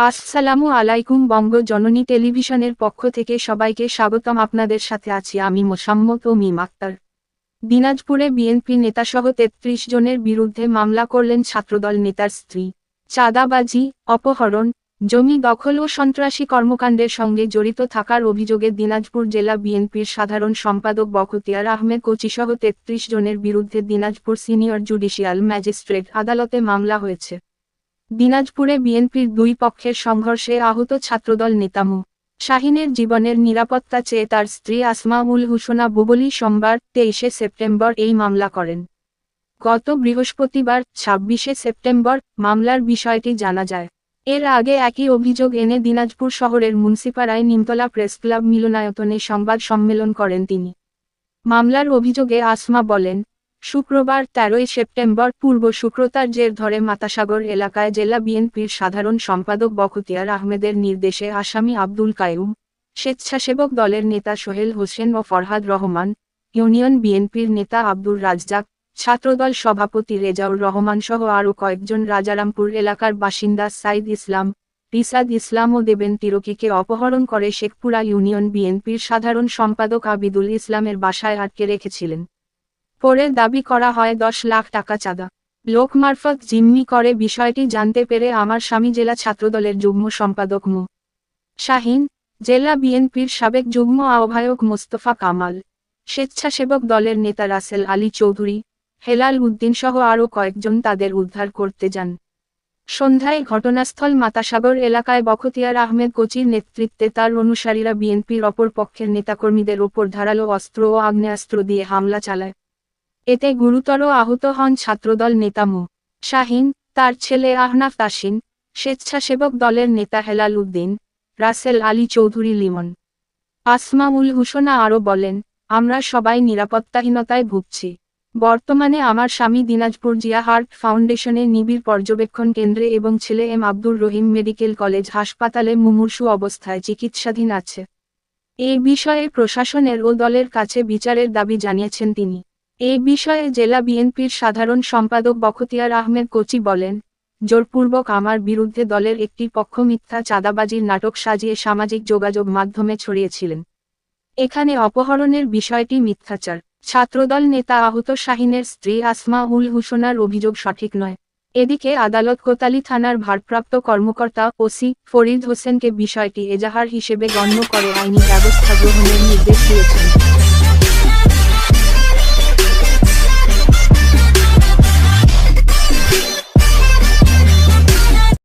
আসসালামু আলাইকুম। বঙ্গ জননী টেলিভিশনের পক্ষ থেকে সবাইকে স্বাগতম। আপনাদের সাথে আছি আমি মোসাম্মত ও মিম আক্তার। দিনাজপুরে বিএনপি নেতাসহ ৩৩ জনের বিরুদ্ধে মামলা করলেন ছাত্রদল নেতার স্ত্রী। চাঁদাবাজি, অপহরণ, জমি দখল ও সন্ত্রাসী কর্মকাণ্ডের সঙ্গে জড়িত থাকার অভিযোগে দিনাজপুর জেলা বিএনপির সাধারণ সম্পাদক বখতিয়ার আহমেদ কোচিসহ ৩৩ জনের বিরুদ্ধে দিনাজপুর সিনিয়র জুডিশিয়াল ম্যাজিস্ট্রেট আদালতে মামলা হয়েছে। দিনাজপুরে বিএনপির দুই পক্ষের সংঘর্ষে আহত ছাত্রদল নেতা মো. শাহীনের জীবনের নিরাপত্তা চেয়ে তার স্ত্রী আসমাউল হুসনা বুবলী সোমবার ২৩ সেপ্টেম্বর এই মামলা করেন। গত বৃহস্পতিবার ২৬ সেপ্টেম্বর মামলার বিষয়টি জানা যায়। এর আগে একই অভিযোগ এনে দিনাজপুর শহরের মুন্সিপাড়ায় নিমতলা প্রেসক্লাব মিলনায়তনে সংবাদ সম্মেলন করেন তিনি। মামলার অভিযোগে আসমা বলেন, শুক্রবার ১৩ সেপ্টেম্বর পূর্ব শুক্রতার জের ধরে মাতাসাগর এলাকায় জেলা বিএনপির সাধারণ সম্পাদক বখতিয়ার আহমেদের নির্দেশে আসামি আব্দুল কাইয়ুম, স্বেচ্ছাসেবক দলের নেতা সোহেল হোসেন ও ফরহাদ রহমান, ইউনিয়ন বিএনপির নেতা আব্দুর রাজ্জাক, ছাত্রদল সভাপতি রেজাউর রহমান সহ আরও কয়েকজন রাজারামপুর এলাকার বাসিন্দা সাইদ ইসলাম, রিসাদ ইসলাম ও দেবেন তিরকিকে অপহরণ করে শেখপুরা ইউনিয়ন বিএনপির সাধারণ সম্পাদক আবিদুল ইসলামের বাসায় আটকে রেখেছিলেন। পরে দাবি করা হয় ১০ লাখ টাকা চাঁদা। লোক মারফত জিম্মি করে বিষয়টি জানতে পেরে আমার স্বামী জেলা ছাত্রদলের যুগ্ম সম্পাদক মো. শাহীন, জেলা বিএনপির সাবেক যুগ্ম আহ্বায়ক মোস্তফা কামাল, স্বেচ্ছাসেবক দলের নেতা রাসেল আলী চৌধুরী, হেলাল উদ্দিন সহ আরও কয়েকজন তাদের উদ্ধার করতে যান। সন্ধ্যায় ঘটনাস্থল মাতাসাগর এলাকায় বখতিয়ার আহমেদ কোচির নেতৃত্বে তার অনুসারীরা বিএনপির অপর পক্ষের নেতাকর্মীদের ওপর ধারালো অস্ত্র ও আগ্নেয়াস্ত্র দিয়ে হামলা চালায়। এতে গুরুতর আহত হন ছাত্রদল নেতা মো. শাহীন, তার ছেলে আহনাফ তাসিন, স্বেচ্ছাসেবক দলের নেতা হেলাল উদ্দিন, রাসেল আলী চৌধুরী লিমন। আসমাউল হুসনা আরও বলেন, আমরা সবাই নিরাপত্তাহীনতায় ভুগছি। বর্তমানে আমার স্বামী দিনাজপুর জিয়া হার্ট ফাউন্ডেশনে নিবিড় পর্যবেক্ষণ কেন্দ্রে এবং ছেলে M Abdur Rahim medical college হাসপাতালে মুমূর্ষু অবস্থায় চিকিৎসাধীন আছে। এ বিষয়ে প্রশাসনের ও দলের কাছে বিচারের দাবি জানিয়েছেন তিনি। এ বিষয়ে জেলা বিএনপির সাধারণ সম্পাদক বখতিয়ার আহমেদ কোচি বলেন, জোরপূর্বক আমার বিরুদ্ধে দলের একটি পক্ষ মিথ্যা চাঁদাবাজির নাটক সাজিয়ে সামাজিক যোগাযোগ মাধ্যমে ছড়িয়েছিলেন। এখানে অপহরণের বিষয়টি মিথ্যাচার। ছাত্রদল নেতা আহত শাহীনের স্ত্রী আসমাউল হুসনার অভিযোগ সঠিক নয়। এদিকে আদালত কোতালী থানার ভারপ্রাপ্ত কর্মকর্তা ওসি ফরিদ হোসেনকে বিষয়টি এজাহার হিসেবে গণ্য করে আইনি ব্যবস্থা গ্রহণের নির্দেশ দিয়েছেন।